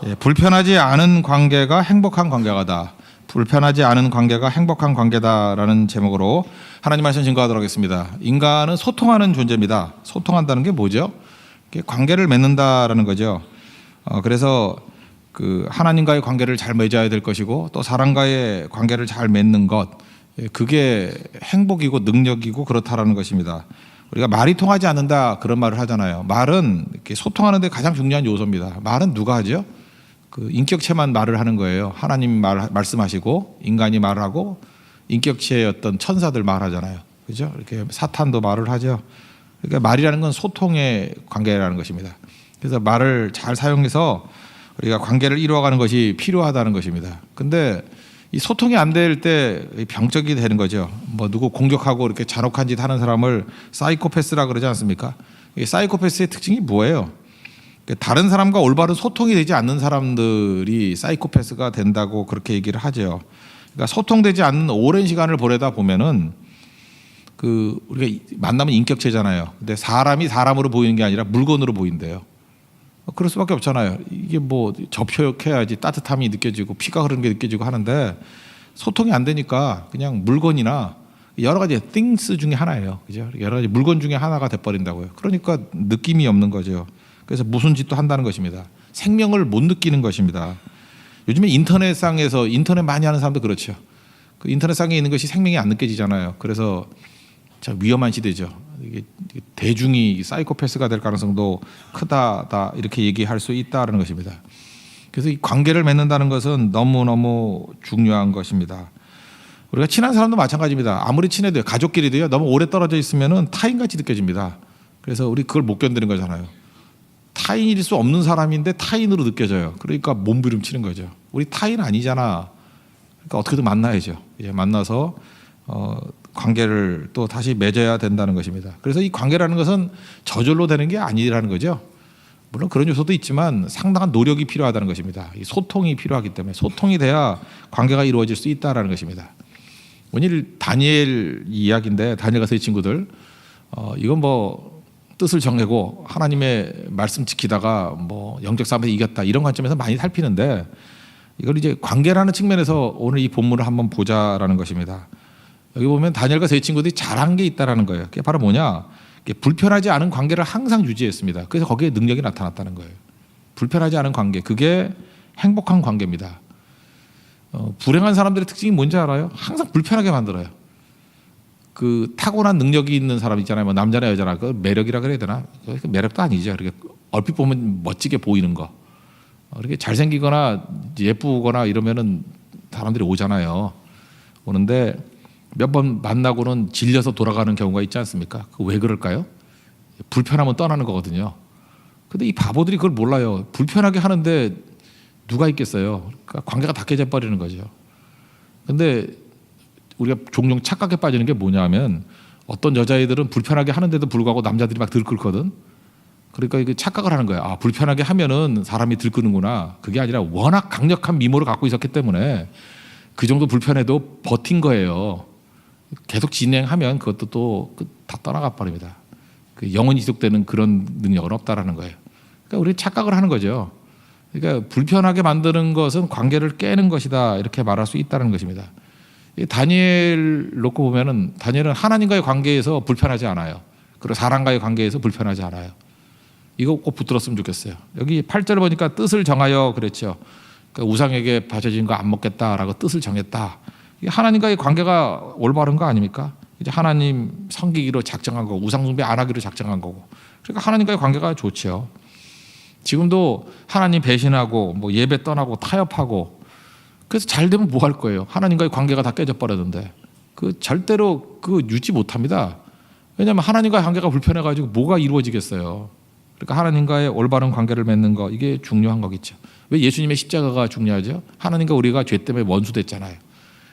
예, 불편하지 않은 관계가 행복한 관계가다. 불편하지 않은 관계가 행복한 관계다라는 제목으로 하나님 말씀 증거하도록 하겠습니다. 인간은 소통하는 존재입니다. 소통한다는 게 뭐죠? 관계를 맺는다라는 거죠. 그래서 그 하나님과의 관계를 잘 맺어야 될 것이고 또 사람과의 관계를 잘 맺는 것, 그게 행복이고 능력이고 그렇다라는 것입니다. 우리가 말이 통하지 않는다 그런 말을 하잖아요. 말은 이렇게 소통하는 데 가장 중요한 요소입니다. 말은 누가 하죠? 그 인격체만 말을 하는 거예요. 하나님 말씀하시고 인간이 말을 하고 인격체의 어떤 천사들 말하잖아요. 그죠? 이렇게 사탄도 말을 하죠. 그러니까 말이라는 건 소통의 관계라는 것입니다. 그래서 말을 잘 사용해서 우리가 관계를 이루어가는 것이 필요하다는 것입니다. 근데 이 소통이 안 될 때 병적이 되는 거죠. 뭐 누구 공격하고 이렇게 잔혹한 짓 하는 사람을 사이코패스라 그러지 않습니까? 이 사이코패스의 특징이 뭐예요? 다른 사람과 올바른 소통이 되지 않는 사람들이 사이코패스가 된다고 그렇게 얘기를 하죠. 그러니까 소통되지 않는 오랜 시간을 보내다 보면은 그 우리가 만나면 인격체잖아요. 근데 사람이 사람으로 보이는 게 아니라 물건으로 보인대요. 그럴 수밖에 없잖아요. 이게 뭐 접촉해야지 따뜻함이 느껴지고 피가 흐르는 게 느껴지고 하는데 소통이 안 되니까 그냥 물건이나 여러 가지 things 중에 하나예요. 그죠? 여러 가지 물건 중에 하나가 돼버린다고요. 그러니까 느낌이 없는 거죠. 그래서 무슨 짓도 한다는 것입니다. 생명을 못 느끼는 것입니다. 요즘에 인터넷상에서 인터넷 많이 하는 사람도 그렇죠. 그 인터넷상에 있는 것이 생명이 안 느껴지잖아요. 그래서 참 위험한 시대죠. 이게 대중이 사이코패스가 될 가능성도 크다 이렇게 얘기할 수 있다는 것입니다. 그래서 이 관계를 맺는다는 것은 너무너무 중요한 것입니다. 우리가 친한 사람도 마찬가지입니다. 아무리 친해도요, 가족끼리도요, 너무 오래 떨어져 있으면은 타인같이 느껴집니다. 그래서 우리 그걸 못 견디는 거잖아요. 타인일 수 없는 사람인데 타인으로 느껴져요. 그러니까 몸부림치는 거죠. 우리 타인 아니잖아. 그러니까 어떻게든 만나야죠. 만나서 관계를 또 다시 맺어야 된다는 것입니다. 그래서 이 관계라는 것은 저절로 되는 게 아니라는 거죠. 물론 그런 요소도 있지만 상당한 노력이 필요하다는 것입니다. 이 소통이 필요하기 때문에 소통이 돼야 관계가 이루어질 수 있다는 것입니다. 오늘 다니엘 이야기인데 다니엘과 세 친구들 이건 뭐 뜻을 정하고 하나님의 말씀 지키다가 뭐 영적 싸움에서 이겼다 이런 관점에서 많이 살피는데 이걸 이제 관계라는 측면에서 오늘 이 본문을 한번 보자라는 것입니다. 여기 보면 다니엘과 세 친구들이 잘한 게 있다라는 거예요. 그게 바로 뭐냐? 불편하지 않은 관계를 항상 유지했습니다. 그래서 거기에 능력이 나타났다는 거예요. 불편하지 않은 관계, 그게 행복한 관계입니다. 불행한 사람들의 특징이 뭔지 알아요? 항상 불편하게 만들어요. 그 타고난 능력이 있는 사람 있잖아요. 뭐 남자나 여자나 그 매력이라 그래야 되나? 매력도 아니죠. 그렇게 얼핏 보면 멋지게 보이는 거. 이렇게 잘생기거나 예쁘거나 이러면은 사람들이 오잖아요. 오는데 몇 번 만나고는 질려서 돌아가는 경우가 있지 않습니까? 왜 그럴까요? 불편하면 떠나는 거거든요. 근데 이 바보들이 그걸 몰라요. 불편하게 하는데 누가 있겠어요? 그러니까 관계가 다 깨져버리는 거죠. 근데 우리가 종종 착각에 빠지는 게 뭐냐면 어떤 여자애들은 불편하게 하는데도 불구하고 남자들이 막 들끓거든. 그러니까 이게 착각을 하는 거야. 아, 불편하게 하면은 사람이 들끓는구나. 그게 아니라 워낙 강력한 미모를 갖고 있었기 때문에 그 정도 불편해도 버틴 거예요. 계속 진행하면 그것도 또 다 떠나가 버립니다. 그 영원히 지속되는 그런 능력은 없다라는 거예요. 그러니까 우리 착각을 하는 거죠. 그러니까 불편하게 만드는 것은 관계를 깨는 것이다 이렇게 말할 수 있다는 것입니다. 다니엘 놓고 보면은 다니엘은 하나님과의 관계에서 불편하지 않아요. 그리고 사람과의 관계에서 불편하지 않아요. 이거 꼭 붙들었으면 좋겠어요. 여기 8절 보니까 뜻을 정하여 그랬죠. 그러니까 우상에게 바쳐진 거 안 먹겠다라고 뜻을 정했다. 하나님과의 관계가 올바른 거 아닙니까? 이제 하나님 섬기기로 작정한 거고 우상 숭배 안 하기로 작정한 거고. 그러니까 하나님과의 관계가 좋죠. 지금도 하나님 배신하고 뭐 예배 떠나고 타협하고 그래서 잘 되면 뭐 할 거예요? 하나님과의 관계가 다 깨져 버렸는데 그 절대로 그 유지 못합니다. 왜냐하면 하나님과의 관계가 불편해가지고 뭐가 이루어지겠어요? 그러니까 하나님과의 올바른 관계를 맺는 거 이게 중요한 거겠죠. 왜 예수님의 십자가가 중요하죠? 하나님과 우리가 죄 때문에 원수됐잖아요.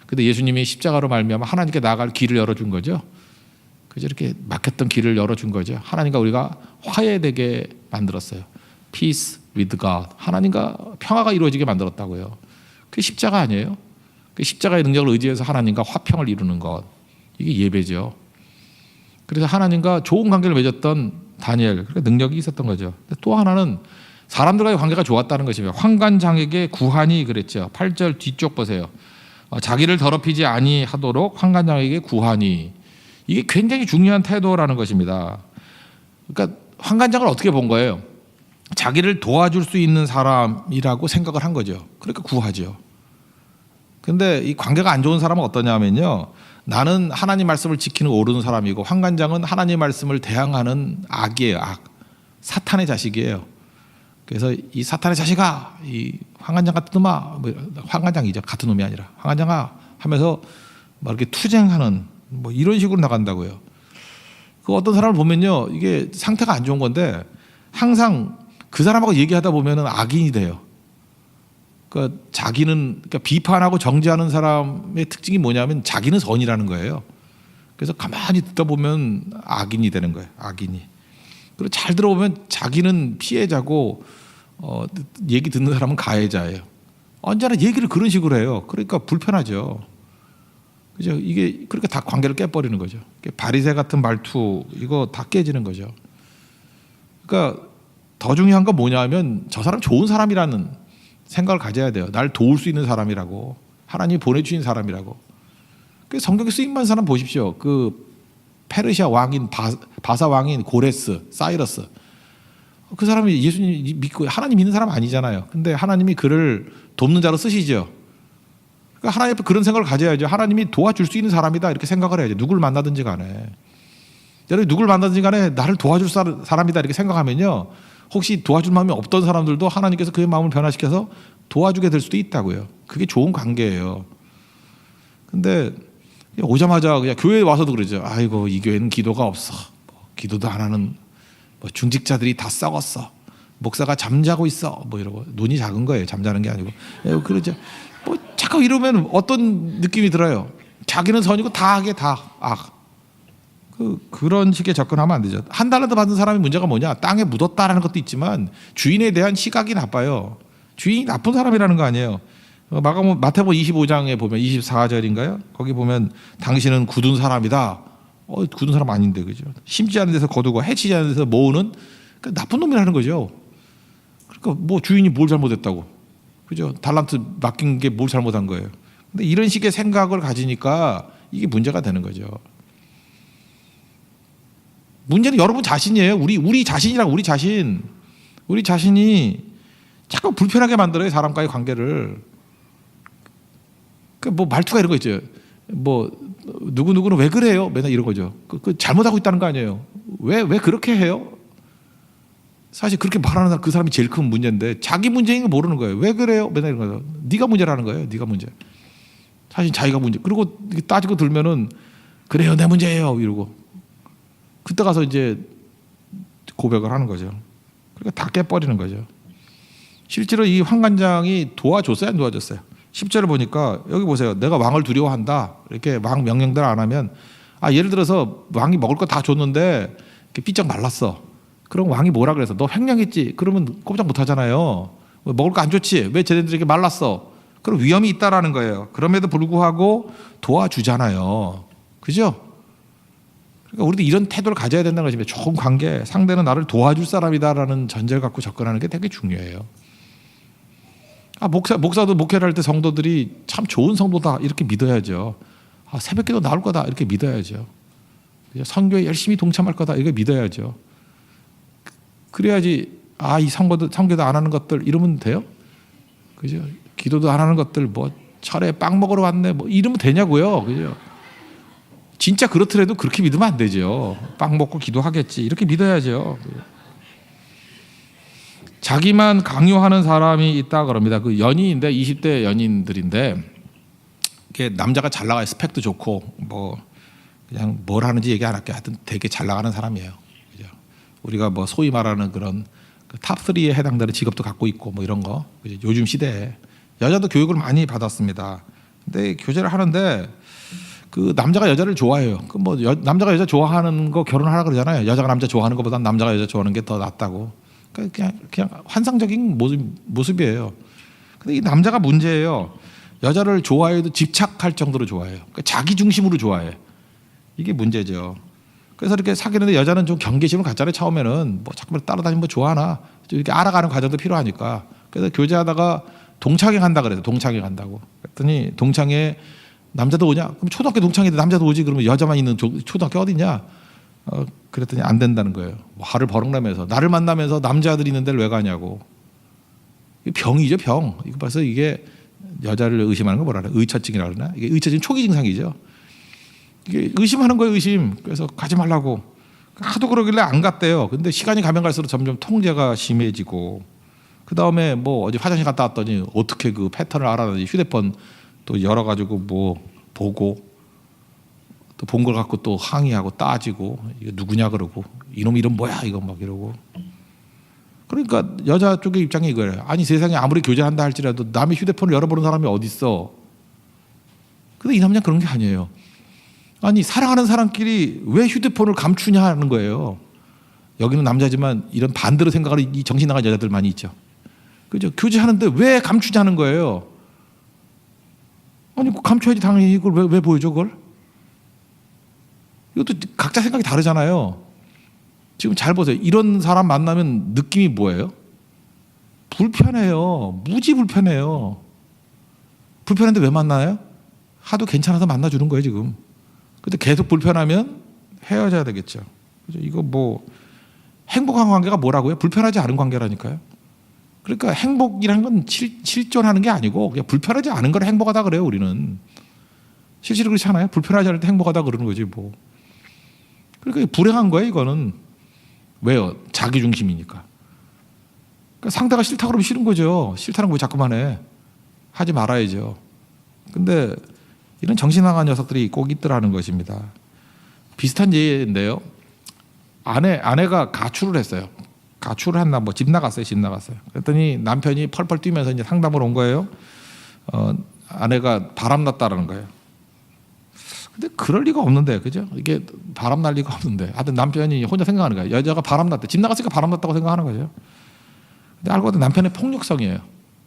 근데 예수님이 십자가로 말미암아 하나님께 나아갈 길을 열어준 거죠. 그래서 이렇게 막혔던 길을 열어준 거죠. 하나님과 우리가 화해되게 만들었어요. Peace with God. 하나님과 평화가 이루어지게 만들었다고요. 그게 십자가 아니에요? 그 십자가의 능력을 의지해서 하나님과 화평을 이루는 것. 이게 예배죠. 그래서 하나님과 좋은 관계를 맺었던 다니엘, 그러니까 능력이 있었던 거죠. 또 하나는 사람들과의 관계가 좋았다는 것이며 환관장에게 구하니 그랬죠. 8절 뒤쪽 보세요. 자기를 더럽히지 아니하도록 환관장에게 구하니. 이게 굉장히 중요한 태도라는 것입니다. 그러니까 환관장을 어떻게 본 거예요? 자기를 도와줄 수 있는 사람이라고 생각을 한 거죠. 그러니까 구하죠. 근데 이 관계가 안 좋은 사람은 어떠냐면요. 나는 하나님 말씀을 지키는 옳은 사람이고 환관장은 하나님 말씀을 대항하는 악이에요. 악. 사탄의 자식이에요. 그래서 이 사탄의 자식아, 이 환관장 같은 놈아, 환관장이죠. 같은 놈이 아니라 환관장아 하면서 막 이렇게 투쟁하는 뭐 이런 식으로 나간다고요. 그 어떤 사람을 보면요, 이게 상태가 안 좋은 건데 항상 그 사람하고 얘기하다 보면은 악인이 돼요. 그러니까 자기는 그러니까 비판하고 정죄하는 사람의 특징이 뭐냐면 자기는 선이라는 거예요. 그래서 가만히 듣다 보면 악인이 되는 거예요. 악인이. 그리고 잘 들어보면 자기는 피해자고 얘기 듣는 사람은 가해자예요. 언제나 얘기를 그런 식으로 해요. 그러니까 불편하죠. 그죠? 이게 그러니까 다 관계를 깨버리는 거죠. 바리새 같은 말투 이거 다 깨지는 거죠. 그러니까 더 중요한 건 뭐냐면 저 사람 좋은 사람이라는 생각을 가져야 돼요. 날 도울 수 있는 사람이라고, 하나님이 보내주신 사람이라고. 그 성경에 쓰임받은 사람 보십시오. 그 페르시아 왕인 바사 왕인 고레스, 사이러스. 그 사람이 예수님 믿고 하나님 믿는 사람 아니잖아요. 근데 하나님이 그를 돕는 자로 쓰시죠. 그러니까 하나님 앞에 그런 생각을 가져야죠. 하나님이 도와줄 수 있는 사람이다 이렇게 생각을 해야죠. 누굴 만나든지 간에. 여러분이 누굴 만나든지 간에 나를 도와줄 사람이다 이렇게 생각하면요. 혹시 도와줄 마음이 없던 사람들도 하나님께서 그의 마음을 변화시켜서 도와주게 될 수도 있다고요. 그게 좋은 관계예요. 근데 오자마자 그냥 교회에 와서도 그러죠. 아이고 이 교회는 기도가 없어. 기도도 안 하는 중직자들이 다 썩었어. 목사가 잠자고 있어. 뭐 이러고 눈이 작은 거예요. 잠자는 게 아니고. 그러죠. 뭐 자꾸 이러면 어떤 느낌이 들어요. 자기는 선이고 다 악에 다 악. 그런 식의 접근하면 안 되죠. 한 달란트 받은 사람의 문제가 뭐냐? 땅에 묻었다라는 것도 있지만 주인에 대한 시각이 나빠요. 주인이 나쁜 사람이라는 거 아니에요. 마태복음 25장에 보면 24절인가요? 거기 보면 당신은 굳은 사람이다. 굳은 사람 아닌데 그죠? 심지 않은 데서 거두고 해치지 않은 데서 모으는 그러니까 나쁜 놈이라는 거죠. 그러니까 뭐 주인이 뭘 잘못했다고, 그죠? 달란트 맡긴 게 뭘 잘못한 거예요. 근데 이런 식의 생각을 가지니까 이게 문제가 되는 거죠. 문제는 여러분 자신이에요. 우리 자신이랑 우리 자신이 자꾸 불편하게 만들어요. 사람과의 관계를. 뭐 말투가 이런 거 있죠. 뭐 누구는 왜 그래요? 맨날 이런 거죠. 그 잘못하고 있다는 거 아니에요. 왜 그렇게 해요? 사실 그렇게 말하는 사람 그 사람이 제일 큰 문제인데 자기 문제인 거 모르는 거예요. 왜 그래요? 맨날 이런 거죠. 네가 문제라는 거예요. 네가 문제. 사실 자기가 문제. 그리고 따지고 들면은 그래요, 내 문제예요. 이러고. 그때 가서 이제 고백을 하는 거죠. 그러니까 다 깨버리는 거죠. 실제로 이 환관장이 도와줬어요, 안 도와줬어요? 10절을 보니까 여기 보세요. 내가 왕을 두려워한다. 이렇게 왕 명령대로 안 하면 예를 들어서 왕이 먹을 거 다 줬는데 삐쩍 말랐어. 그럼 왕이 뭐라 그래서 너 횡령했지? 그러면 꼼짝 못 하잖아요. 먹을 거 안 좋지? 왜 쟤네들에게 말랐어? 그럼 위험이 있다라는 거예요. 그럼에도 불구하고 도와주잖아요. 그죠? 그러니까 우리도 이런 태도를 가져야 된다는 것입니다. 좋은 관계, 상대는 나를 도와줄 사람이다라는 전제를 갖고 접근하는 게 되게 중요해요. 목사도 목회를 할 때 성도들이 참 좋은 성도다 이렇게 믿어야죠. 새벽기도 나올 거다 이렇게 믿어야죠. 선교에 열심히 동참할 거다 이렇게 믿어야죠. 그래야지 이 선교도 안 하는 것들 이러면 돼요? 그죠? 기도도 안 하는 것들 뭐 철에 빵 먹으러 왔네 뭐 이러면 되냐고요. 그죠? 진짜 그렇더라도 그렇게 믿으면 안 되죠. 빵 먹고 기도하겠지 이렇게 믿어야죠. 자기만 강요하는 사람이 있다 그럽니다. 그 연인인데 20대 연인들인데 이게 남자가 잘 나가요. 스펙도 좋고 뭐 그냥 뭘 하는지 얘기 안 할게. 하여튼 되게 잘 나가는 사람이에요. 그죠? 우리가 뭐 소위 말하는 그런 탑3에 해당되는 직업도 갖고 있고 뭐 이런 거. 그죠? 요즘 시대에 여자도 교육을 많이 받았습니다. 근데 교제를 하는데 그 남자가 여자를 좋아해요. 그 뭐 남자가 여자 좋아하는 거 결혼하라 그러잖아요. 여자가 남자 좋아하는 것보다 남자가 여자 좋아하는 게 더 낫다고. 그냥 환상적인 모습이에요. 근데 이 남자가 문제예요. 여자를 좋아해도 집착할 정도로 좋아해요. 그러니까 자기 중심으로 좋아해. 이게 문제죠. 그래서 이렇게 사귀는데 여자는 좀 경계심을 갖잖아요. 처음에는 뭐 자꾸만 따라다니면 뭐 좋아하나 좀 이렇게 알아가는 과정도 필요하니까. 그래서 교제하다가 동창회 간다 그래서 동창회 간다고. 그랬더니 동창회 남자도 오냐? 그럼 초등학교 동창회인데 남자도 오지. 그러면 여자만 있는 초등학교 어디냐? 그랬더니 안 된다는 거예요. 뭐 화를 버럭내면서 나를 만나면서 남자들이 있는 데를 왜 가냐고. 이게 병이죠, 병. 이거 벌써 이게 여자를 의심하는 거 뭐라 그래? 의처증이라 그러나? 이게 의처증 초기 증상이죠. 이게 의심하는 거예요, 의심. 그래서 가지 말라고. 하도 그러길래 안 갔대요. 근데 시간이 가면 갈수록 점점 통제가 심해지고, 그 다음에 뭐 어제 화장실 갔다 왔더니 어떻게 그 패턴을 알아내지 휴대폰 또 열어가지고 뭐 보고 또 본 걸 갖고 또 항의하고 따지고 이거 누구냐 그러고 이놈 이름 뭐야 이거 막 이러고. 그러니까 여자 쪽의 입장이 이거예요. 아니 세상에 아무리 교제한다 할지라도 남의 휴대폰을 열어보는 사람이 어디 있어. 근데 이 남자는 그런 게 아니에요. 아니 사랑하는 사람끼리 왜 휴대폰을 감추냐 하는 거예요. 여기는 남자지만 이런 반대로 생각하는 이 정신 나간 여자들 많이 있죠. 그죠? 교제하는데 왜 감추냐는 거예요. 아니 감춰야지 당연히. 이걸 왜 보여줘 그걸? 이것도 각자 생각이 다르잖아요. 지금 잘 보세요. 이런 사람 만나면 느낌이 뭐예요? 불편해요. 무지 불편해요. 불편한데 왜 만나요? 하도 괜찮아서 만나주는 거예요 지금. 근데 계속 불편하면 헤어져야 되겠죠. 그죠? 이거 뭐 행복한 관계가 뭐라고요? 불편하지 않은 관계라니까요. 그러니까 행복이란 건 실존하는 게 아니고 그냥 불편하지 않은 걸 행복하다 그래요 우리는. 실제로 그렇지 않아요? 불편하지 않을 때 행복하다 그러는 거지 뭐. 그러니까 불행한 거예요 이거는. 왜요? 자기 중심이니까. 그러니까 상대가 싫다 그러면 싫은 거죠. 싫다는 거 왜 자꾸만 해. 하지 말아야죠. 근데 이런 정신 나간 녀석들이 꼭 있더라는 것입니다. 비슷한 예인데요. 아내가 가출을 했어요. 가출을 했나 뭐 집 나갔어요. 그랬더니 남편이 펄펄 뛰면서 이제 상담을 온 거예요. 아내가 바람났다라는 거예요. 근데 그럴 리가 없는데, 그죠? 이게 바람 날 리가 없는데. 하여튼 남편이 혼자 생각하는 거예요. 여자가 바람났대. 집 나갔으니까 바람났다고 생각하는 거죠. 근데 알고 보니 남편의 폭력성이에요.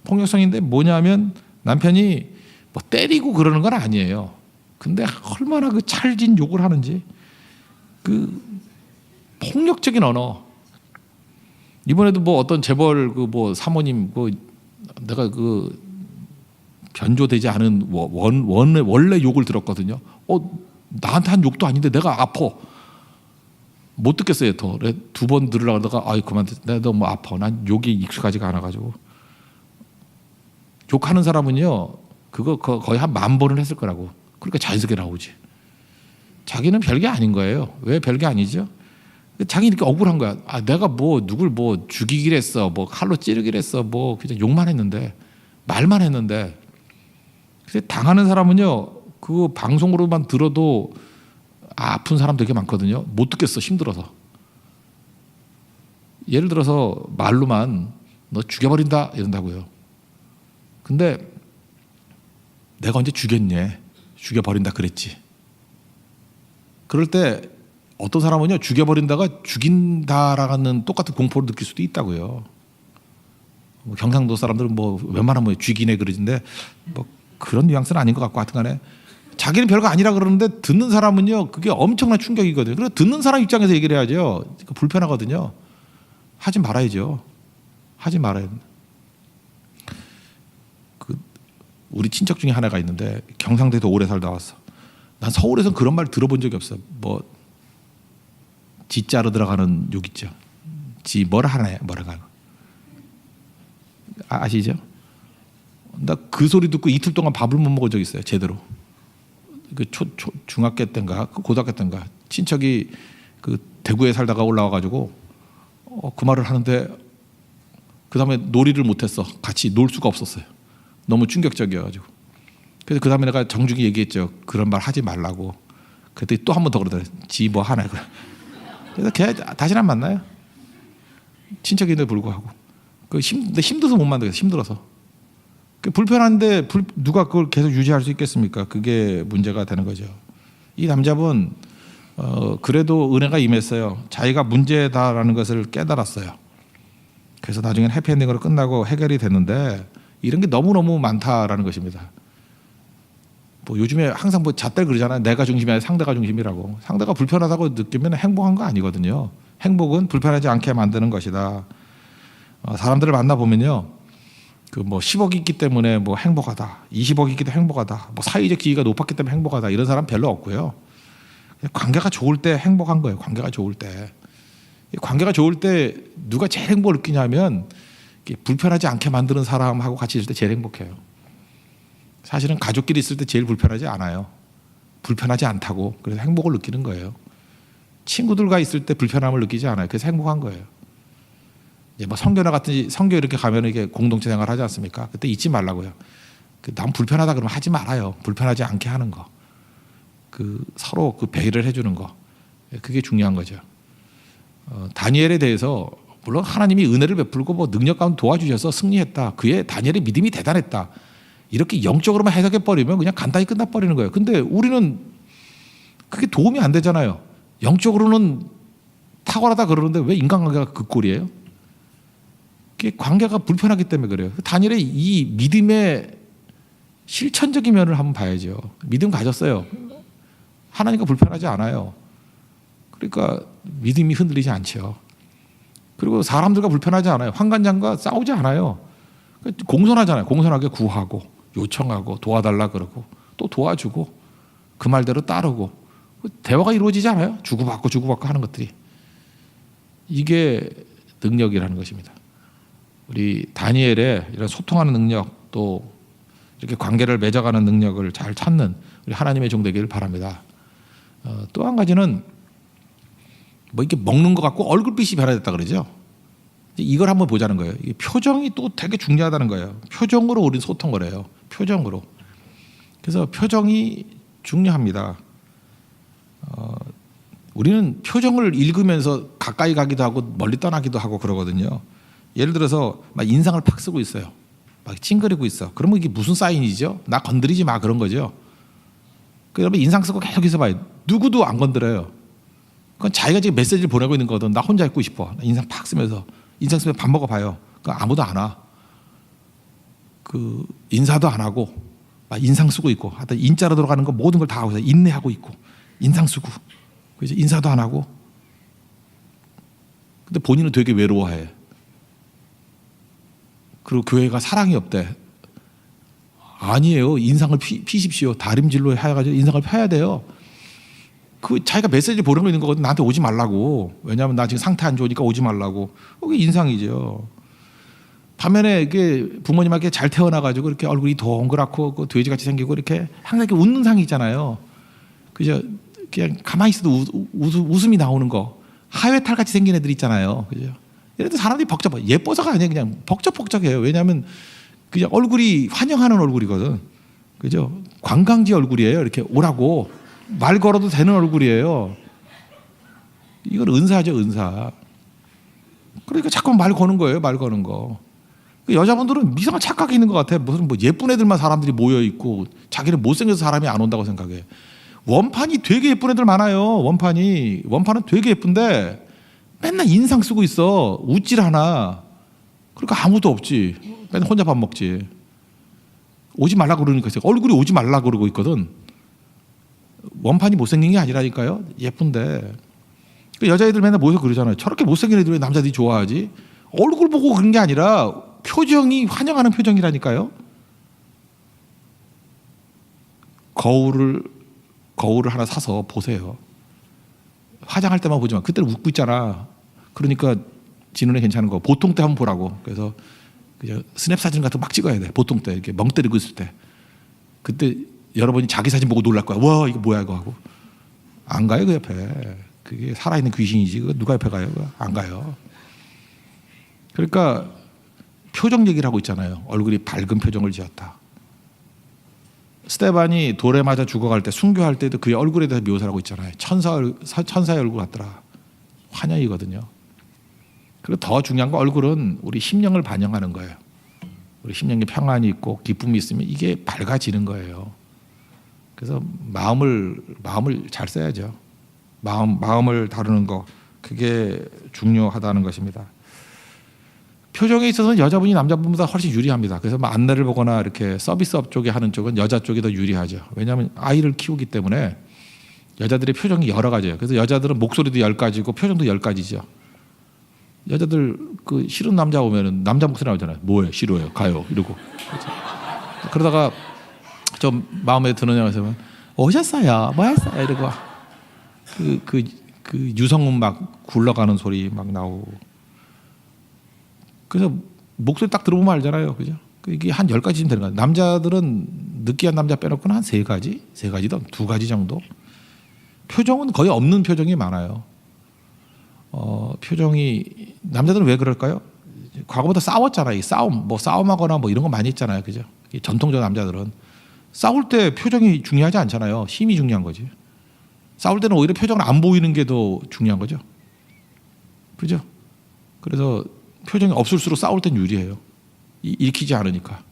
폭력성인데 뭐냐면 남편이 뭐 때리고 그러는 건 아니에요. 근데 얼마나 그 찰진 욕을 하는지. 그 폭력적인 언어. 이번에도 뭐 어떤 재벌 그 뭐 사모님 그 내가 그 변조되지 않은 원래 욕을 들었거든요. 나한테 한 욕도 아닌데 내가 아파. 못 듣겠어요. 더 두 번 들으려고 하다가 아이 그만. 내가 너무 아파. 난 욕이 익숙하지가 않아가지고. 욕하는 사람은요 그거 거의 한 10,000번을 했을 거라고. 그러니까 자연스럽게 나오지. 자기는 별게 아닌 거예요. 왜 별게 아니죠? 자기 이렇게 억울한 거야. 내가 뭐 누굴 뭐 죽이기를 했어, 뭐 칼로 찌르기를 했어, 뭐 그냥 욕만 했는데, 말만 했는데. 근데 당하는 사람은요, 그 방송으로만 들어도 아픈 사람 되게 많거든요. 못 듣겠어, 힘들어서. 예를 들어서 말로만 너 죽여버린다 이런다고요. 근데 내가 언제 죽였냐? 죽여버린다 그랬지. 그럴 때 어떤 사람은요 죽여버린다가 죽인다라는 똑같은 공포를 느낄 수도 있다고요. 뭐 경상도 사람들은 뭐 웬만하면 죽이네 그러는데 뭐 그런 뉘앙스는 아닌 것 같고 하여튼간에 자기는 별거 아니라 그러는데 듣는 사람은요 그게 엄청난 충격이거든요. 그래서 듣는 사람 입장에서 얘기를 해야죠. 불편하거든요. 하지 말아야죠. 하지 말아야 돼. 우리 친척 중에 하나가 있는데 경상도에도 오래 살다 왔어. 난 서울에서는 그런 말 들어본 적이 없어. 뭐 지자로 들어가는 욕 있죠. 지 뭐라 하네 뭐라가. 아시죠? 나 그 소리 듣고 이틀 동안 밥을 못 먹은 적 있어요. 제대로. 그 중학교 때인가 고등학교 때인가 친척이 그 대구에 살다가 올라와 가지고 그 말을 하는데 그 다음에 놀이를 못했어. 같이 놀 수가 없었어요. 너무 충격적이어가지고. 그래서 그 다음에 내가 정중히 얘기했죠. 그런 말 하지 말라고. 그랬더니 또 한 번 더 그러더래. 지 뭐 하나. 그래서 걔 다시는 안 만나요. 친척인데 불구하고. 근데 힘들어서 못 만나겠어. 힘들어서. 불편한데 누가 그걸 계속 유지할 수 있겠습니까? 그게 문제가 되는 거죠. 이 남자분 그래도 은혜가 임했어요. 자기가 문제다라는 것을 깨달았어요. 그래서 나중엔 해피엔딩으로 끝나고 해결이 됐는데 이런 게 너무너무 많다라는 것입니다. 뭐 요즘에 항상 뭐 잣들 그러잖아요. 내가 중심이 아니라 상대가 중심이라고. 상대가 불편하다고 느끼면 행복한 거 아니거든요. 행복은 불편하지 않게 만드는 것이다. 사람들을 만나 보면요, 그 뭐 10억이 있기 때문에 뭐 행복하다, 20억이 있기 때문에 행복하다, 뭐 사회적 지위가 높았기 때문에 행복하다 이런 사람 별로 없고요. 관계가 좋을 때 행복한 거예요. 관계가 좋을 때. 관계가 좋을 때 누가 제일 행복을 느끼냐면 불편하지 않게 만드는 사람하고 같이 있을 때 제일 행복해요. 사실은 가족끼리 있을 때 제일 불편하지 않아요. 불편하지 않다고. 그래서 행복을 느끼는 거예요. 친구들과 있을 때 불편함을 느끼지 않아요. 그래서 행복한 거예요. 이제 뭐 성교나 같은 성교 이렇게 가면 이게 공동체 생활 하지 않습니까? 그때 잊지 말라고요. 남 불편하다 그러면 하지 말아요. 불편하지 않게 하는 거. 그 서로 그 배려를 해주는 거. 그게 중요한 거죠. 다니엘에 대해서 물론 하나님이 은혜를 베풀고 뭐 능력 가운데 도와주셔서 승리했다. 그의 다니엘의 믿음이 대단했다. 이렇게 영적으로만 해석해 버리면 그냥 간단히 끝나 버리는 거예요. 근데 우리는 그게 도움이 안 되잖아요. 영적으로는 탁월하다 그러는데 왜 인간관계가 그 꼴이에요? 그게 관계가 불편하기 때문에 그래요. 다니엘의 이 믿음의 실천적인 면을 한번 봐야죠. 믿음 가졌어요. 하나님과 불편하지 않아요. 그러니까 믿음이 흔들리지 않죠. 그리고 사람들과 불편하지 않아요. 환관장과 싸우지 않아요. 공손하잖아요. 공손하게 구하고 요청하고 도와달라 그러고 또 도와주고 그 말대로 따르고 대화가 이루어지지 않아요. 주고받고 하는 것들이. 이게 능력이라는 것입니다. 우리 다니엘의 이런 소통하는 능력 또 이렇게 관계를 맺어가는 능력을 잘 찾는 우리 하나님의 종 되기를 바랍니다. 또 한 가지는 뭐 이렇게 먹는 것 같고 얼굴빛이 변화됐다 그러죠. 이걸 한번 보자는 거예요. 이게 표정이 또 되게 중요하다는 거예요. 표정으로 우리는 소통을 해요. 표정으로. 그래서 표정이 중요합니다. 우리는 표정을 읽으면서 가까이 가기도 하고 멀리 떠나기도 하고 그러거든요. 예를 들어서 막 인상을 팍 쓰고 있어요. 막 찡그리고 있어. 그러면 이게 무슨 사인이죠? 나 건드리지 마 그런 거죠. 그러면 인상 쓰고 계속 있어봐요. 누구도 안 건드려요. 그건 자기가 지금 메시지를 보내고 있는 거거든. 나 혼자 있고 싶어. 인상 팍 쓰면서. 인상 쓰면 밥 먹어봐요. 아무도 안 와. 그 인사도 안 하고 막 인상 쓰고 있고 하여튼 인자로 들어가는 거 모든 걸 다 하고 인내하고 있고 인상 쓰고 그래서 인사도 안 하고 근데 본인은 되게 외로워해. 그리고 교회가 사랑이 없대. 아니에요. 인상을 피십시오. 다림질로 해가지고 인상을 펴야 돼요. 그 자기가 메시지를 보내고 있는 거거든. 나한테 오지 말라고. 왜냐하면 나 지금 상태 안 좋으니까 오지 말라고. 그게 인상이죠. 반면에 이게 부모님한테 잘 태어나가지고 이렇게 얼굴이 동그랗고 그 돼지같이 생기고 이렇게 항상 이렇게 웃는 상이 있잖아요. 그죠? 그냥 가만히 있어도 웃음이 나오는 거. 하회탈같이 생긴 애들 있잖아요. 그죠? 얘네들 사람들이 복잡해. 예뻐서가 아니에요. 그냥 복잡해요. 왜냐하면 그냥 얼굴이 환영하는 얼굴이거든. 그죠? 관광지 얼굴이에요. 이렇게 오라고 말 걸어도 되는 얼굴이에요. 이건 은사죠, 은사. 그러니까 자꾸 말 거는 거예요. 말 거는 거. 여자분들은 이상한 착각이 있는 것 같아. 무슨 뭐 예쁜 애들만 사람들이 모여 있고 자기는 못생겨서 사람이 안 온다고 생각해. 원판이 되게 예쁜 애들 많아요. 원판은 되게 예쁜데 맨날 인상 쓰고 있어. 웃질 않아. 그러니까 아무도 없지. 맨날 혼자 밥 먹지. 오지 말라 그러니까 얼굴이 오지 말라 그러고 있거든. 원판이 못생긴 게 아니라니까요. 예쁜데. 여자애들 맨날 모여서 그러잖아요. 저렇게 못생긴 애들 왜 남자들이 좋아하지? 얼굴 보고 그런 게 아니라 표정이 환영하는 표정이라니까요. 거울을 하나 사서 보세요. 화장할 때만 보지 마. 그때는 웃고 있잖아. 그러니까 지눈에 괜찮은 거. 보통 때 한번 보라고. 그래서 그냥 스냅 사진 같은 거 막 찍어야 돼. 보통 때 이렇게 멍 때리고 있을 때. 그때 여러분이 자기 사진 보고 놀랄 거야. 와 이거 뭐야 이거 하고. 안 가요 그 옆에. 그게 살아있는 귀신이지. 그거 누가 옆에 가요? 안 가요. 그러니까 표정 얘기를 하고 있잖아요. 얼굴이 밝은 표정을 지었다. 스테반이 돌에 맞아 죽어갈 때 순교할 때도 그의 얼굴에 대해서 묘사를 하고 있잖아요. 천사의 얼굴 같더라. 환영이거든요. 그리고 더 중요한 건 얼굴은 우리 심령을 반영하는 거예요. 우리 심령에 평안이 있고 기쁨이 있으면 이게 밝아지는 거예요. 그래서 마음을 잘 써야죠. 마음을 다루는 거 그게 중요하다는 것입니다. 표정에 있어서는 여자분이 남자분보다 훨씬 유리합니다. 그래서 뭐 안내를 보거나 이렇게 서비스업 쪽에 하는 쪽은 여자 쪽이 더 유리하죠. 왜냐하면 아이를 키우기 때문에 여자들의 표정이 여러 가지예요. 그래서 여자들은 목소리도 10가지고 표정도 10가지죠. 여자들 그 싫은 남자 오면은 남자 목소리 나오잖아요. 뭐예요? 싫어요? 가요? 이러고. 그러다가 좀 마음에 드는 여자면 오셨어요? 뭐 했어요? 이러고 그 유성음 막 굴러가는 소리 막 나오고. 그래서 목소리 딱 들어보면 알잖아요. 그죠? 이게 한 10가지쯤 되는 거예요. 남자들은 느끼한 남자 빼놓고는 한 3가지? 3가지든 2가지 정도? 표정은 거의 없는 표정이 많아요. 표정이 남자들은 왜 그럴까요? 과거보다 싸웠잖아요. 이 싸움하거나 뭐 이런 거 많이 했잖아요. 그죠? 전통적 남자들은 싸울 때 표정이 중요하지 않잖아요. 힘이 중요한 거지. 싸울 때는 오히려 표정을 안 보이는 게 더 중요한 거죠. 그죠? 그래서 표정이 없을수록 싸울 땐 유리해요. 읽히지 않으니까.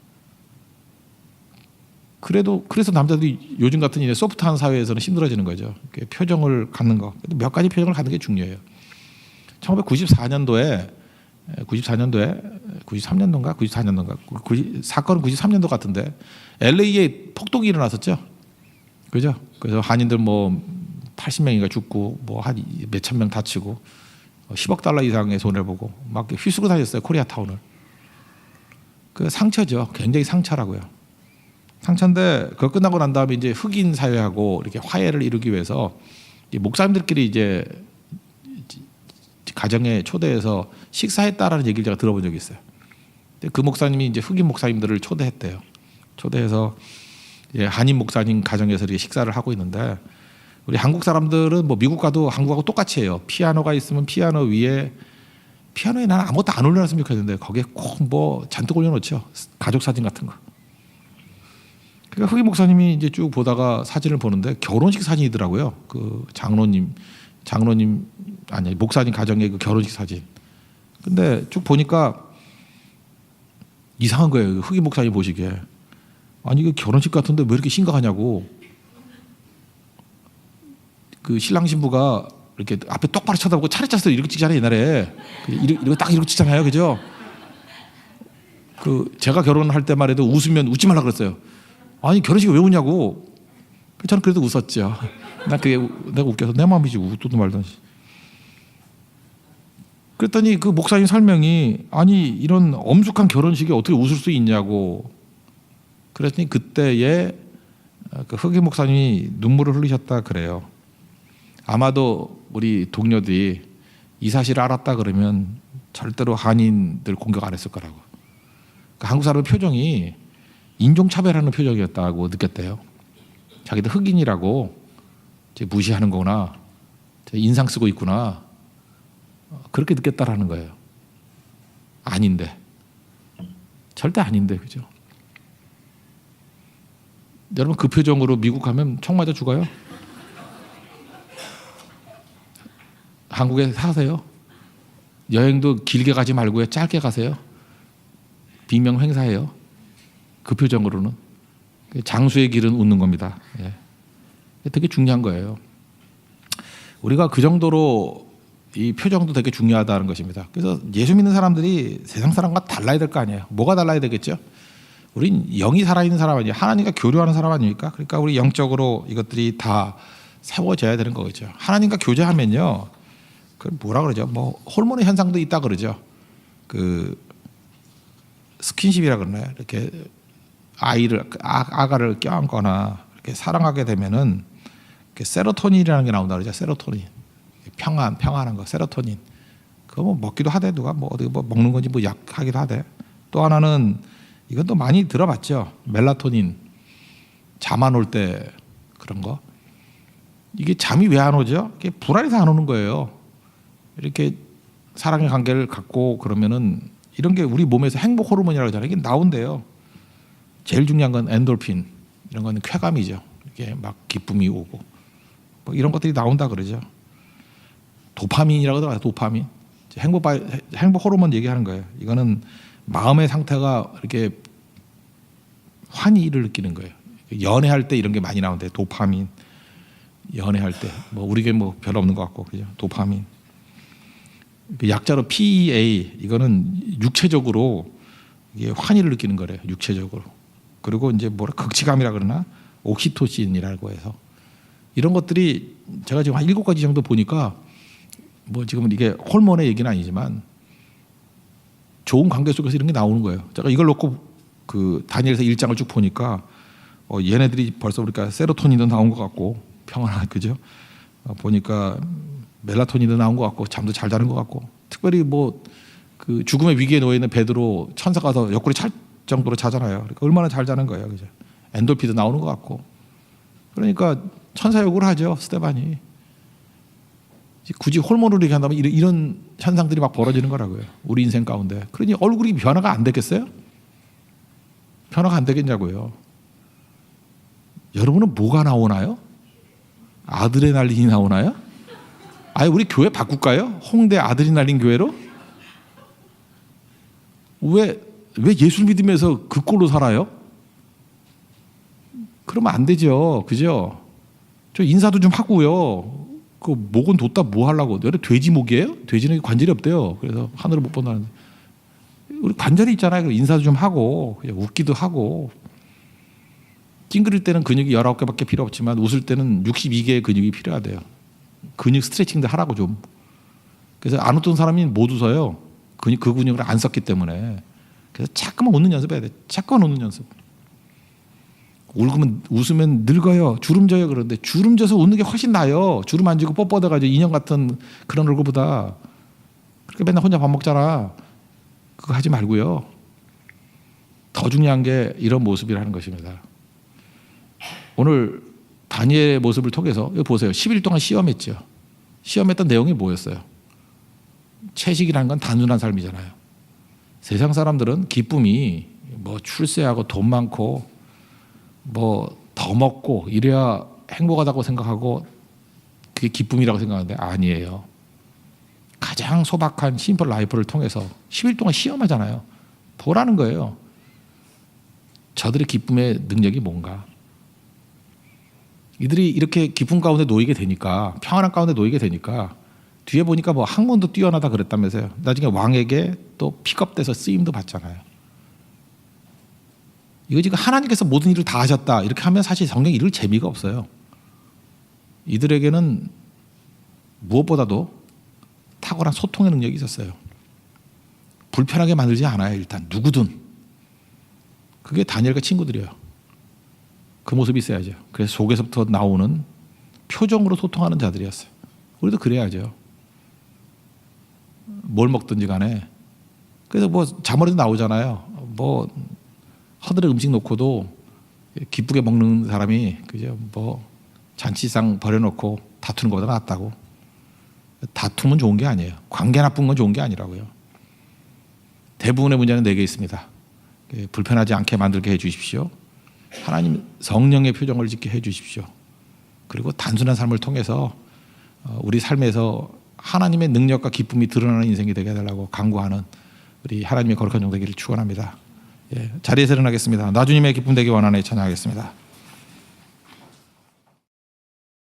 그래서 남자들이 요즘 같은 이제 소프트한 사회에서는 힘들어지는 거죠. 표정을 갖는 거. 몇 가지 표정을 갖는 게 중요해요. 1994년도에 93년도인가 사건은 93년도 같은데 LA에 폭동이 일어났었죠. 그죠? 그래서 한인들 뭐 80명인가 죽고 뭐 한 몇천 명 다치고 10억 달러 이상의 손해를 보고 막 휘두르고 다녔어요. 코리아타운을. 그 상처죠. 굉장히 상처라고요. 상처인데 그거 끝나고 난 다음에 이제 흑인 사회하고 이렇게 화해를 이루기 위해서 목사님들끼리 이제 가정에 초대해서 식사했다라는 얘기를 제가 들어본 적이 있어요. 그 목사님이 이제 흑인 목사님들을 초대했대요. 초대해서 한인 목사님 가정에서 이렇게 식사를 하고 있는데 우리 한국 사람들은 뭐 미국 가도 한국하고 똑같이 해요. 피아노가 있으면 피아노 위에 피아노에 나는 아무것도 안 올려놨으면 좋겠는데 거기에 꼭 뭐 잔뜩 올려놓죠. 가족 사진 같은 거. 그러니까 흑인 목사님이 이제 쭉 보다가 사진을 보는데 결혼식 사진이더라고요. 그 장로님 아니 목사님 가정의 그 결혼식 사진. 근데 쭉 보니까 이상한 거예요. 흑인 목사님 보시기에 아니 이거 결혼식 같은데 왜 이렇게 심각하냐고. 그 신랑 신부가 이렇게 앞에 똑바로 쳐다보고 차례차례 이렇게 찍잖아요. 옛날에 이렇게 딱 이렇게 찍잖아요. 그죠? 그 제가 결혼할 때만 해도 웃으면 웃지 말라 그랬어요. 아니 결혼식에 왜 웃냐고. 저는 그래도 웃었죠. 난 그게 내가 웃겨서 내 마음이지 웃도 말던지. 그랬더니 그 목사님 설명이 아니 이런 엄숙한 결혼식에 어떻게 웃을 수 있냐고. 그랬더니 그때에 그 흑인 목사님이 눈물을 흘리셨다 그래요. 아마도 우리 동료들이 이 사실을 알았다 그러면 절대로 한인들 공격 안 했을 거라고. 그 한국 사람의 표정이 인종차별하는 표정이었다고 느꼈대요. 자기들 흑인이라고 무시하는 거구나. 인상 쓰고 있구나. 그렇게 느꼈다라는 거예요. 아닌데. 절대 아닌데. 그죠? 여러분 그 표정으로 미국 가면 총 맞아 죽어요? 한국에 사세요? 여행도 길게 가지 말고요. 짧게 가세요. 비명 행사해요. 그 표정으로는. 장수의 길은 웃는 겁니다. 예. 되게 중요한 거예요. 우리가 그 정도로 이 표정도 되게 중요하다는 것입니다. 그래서 예수 믿는 사람들이 세상 사람과 달라야 될 거 아니에요. 뭐가 달라야 되겠죠? 우린 영이 살아있는 사람 아니에요. 하나님과 교류하는 사람 아닙니까? 그러니까 우리 영적으로 이것들이 다 세워져야 되는 거겠죠. 하나님과 교제하면요. 그걸 뭐라 그러죠? 뭐 호르몬의 현상도 있다 그러죠. 그 스킨십이라 그러나요? 이렇게 아가를 껴안거나 이렇게 사랑하게 되면은 세로토닌이라는 게 나온다 그러죠. 세로토닌. 평안한 거. 세로토닌. 그거 뭐 먹기도 하대. 누가 뭐 어디 뭐 먹는 건지 뭐 약 하기도 하대. 또 하나는 이건 또 많이 들어봤죠. 멜라토닌. 잠 안 올 때 그런 거. 이게 잠이 왜 안 오죠? 이게 불안해서 안 오는 거예요. 이렇게 사랑의 관계를 갖고 그러면은 이런 게 우리 몸에서 행복 호르몬이라고 하잖아요. 이게 나온대요. 제일 중요한 건 엔돌핀. 이런 건 쾌감이죠. 이게 막 기쁨이 오고 뭐 이런 것들이 나온다 그러죠. 도파민이라고 하더라고요. 도파민. 행복 호르몬 얘기하는 거예요. 이거는 마음의 상태가 이렇게 환희를 느끼는 거예요. 연애할 때 이런 게 많이 나오는데 도파민. 연애할 때 뭐 우리게 뭐 별로 없는 것 같고 그죠. 도파민. 그 약자로 PEA 이거는 육체적으로 이게 환희를 느끼는 거래요. 육체적으로. 그리고 이제 뭐라 극치감이라 그러나 옥시토신이라고 해서 이런 것들이 제가 지금 한 7가지 정도 보니까 뭐 지금 이게 호르몬의 얘기는 아니지만 좋은 관계 속에서 이런 게 나오는 거예요. 제가 이걸 놓고 그 다니엘서 1장을 쭉 보니까 얘네들이 벌써 우리가 세로토닌도 나온 것 같고 평안한 그죠? 보니까 멜라토닌도 나온 것 같고 잠도 잘 자는 것 같고 특별히 뭐 그 죽음의 위기에 놓여 있는 베드로 천사가 더 옆구리 찰 정도로 자잖아요. 그러니까 얼마나 잘 자는 거예요, 그죠? 엔돌핀도 나오는 것 같고 그러니까 천사 욕을 하죠, 스데반이. 굳이 호르몬으로 얘기한다면 이런 현상들이 막 벌어지는 거라고요, 우리 인생 가운데. 그러니 얼굴이 변화가 안 되겠어요? 변화가 안 되겠냐고요. 여러분은 뭐가 나오나요? 아드레날린이 나오나요? 아예 우리 교회 바꿀까요? 홍대 아드레날린 교회로? 왜 예수 믿으면서 그 꼴로 살아요? 그러면 안 되죠, 그죠? 저 인사도 좀 하고요. 그 목은 뒀다 뭐 하려고? 여기 돼지 목이에요? 돼지는 관절이 없대요. 그래서 하늘을 못 본다는데 우리 관절이 있잖아요. 인사도 좀 하고 그냥 웃기도 하고. 찡그릴 때는 근육이 19개밖에 필요 없지만 웃을 때는 62개의 근육이 필요하대요. 근육 스트레칭도 하라고 좀. 그래서 안 웃던 사람이 못 웃어요. 그 근육을 안 썼기 때문에. 그래서 자꾸만 웃는 연습해야 돼. 자꾸만 웃는 연습. 웃으면 늙어요. 주름져요. 그런데 주름져서 웃는 게 훨씬 나아요. 주름 안 지고 뻣뻣해가지고 인형 같은 그런 얼굴보다. 그렇게 맨날 혼자 밥 먹잖아. 그거 하지 말고요. 더 중요한 게 이런 모습이라는 것입니다. 오늘 다니엘의 모습을 통해서 여기 보세요. 10일 동안 시험했죠. 시험했던 내용이 뭐였어요? 채식이라는 건 단순한 삶이잖아요. 세상 사람들은 기쁨이 뭐 출세하고 돈 많고 뭐 더 먹고 이래야 행복하다고 생각하고 그게 기쁨이라고 생각하는데 아니에요. 가장 소박한 심플 라이프를 통해서 10일 동안 시험하잖아요. 보라는 거예요. 저들의 기쁨의 능력이 뭔가. 이들이 이렇게 기쁨 가운데 놓이게 되니까 평안한 가운데 놓이게 되니까 뒤에 보니까 뭐 학문도 뛰어나다 그랬다면서요. 나중에 왕에게 또 픽업돼서 쓰임도 받잖아요. 이거 지금 하나님께서 모든 일을 다 하셨다 이렇게 하면 사실 성경이 읽을 재미가 없어요. 이들에게는 무엇보다도 탁월한 소통의 능력이 있었어요. 불편하게 만들지 않아요. 일단 누구든. 그게 다니엘과 친구들이에요. 그 모습이 있어야죠. 그래서 속에서부터 나오는 표정으로 소통하는 자들이었어요. 우리도 그래야죠. 뭘 먹든지 간에. 그래서 뭐 자머리도 나오잖아요. 뭐 허들에 음식 놓고도 기쁘게 먹는 사람이 그죠? 뭐 잔치상 버려놓고 다투는 것보다 낫다고. 다툼은 좋은 게 아니에요. 관계 나쁜 건 좋은 게 아니라고요. 대부분의 문제는 4개 있습니다. 불편하지 않게 만들게 해주십시오. 하나님 성령의 표정을 짓게 해주십시오. 그리고 단순한 삶을 통해서 우리 삶에서 하나님의 능력과 기쁨이 드러나는 인생이 되게 해달라고 간구하는 우리 하나님의 거룩한 종 되기를 축원합니다. 예, 자리에서 일어나겠습니다. 나주님의 기쁨 되기 원하네 찬양하겠습니다.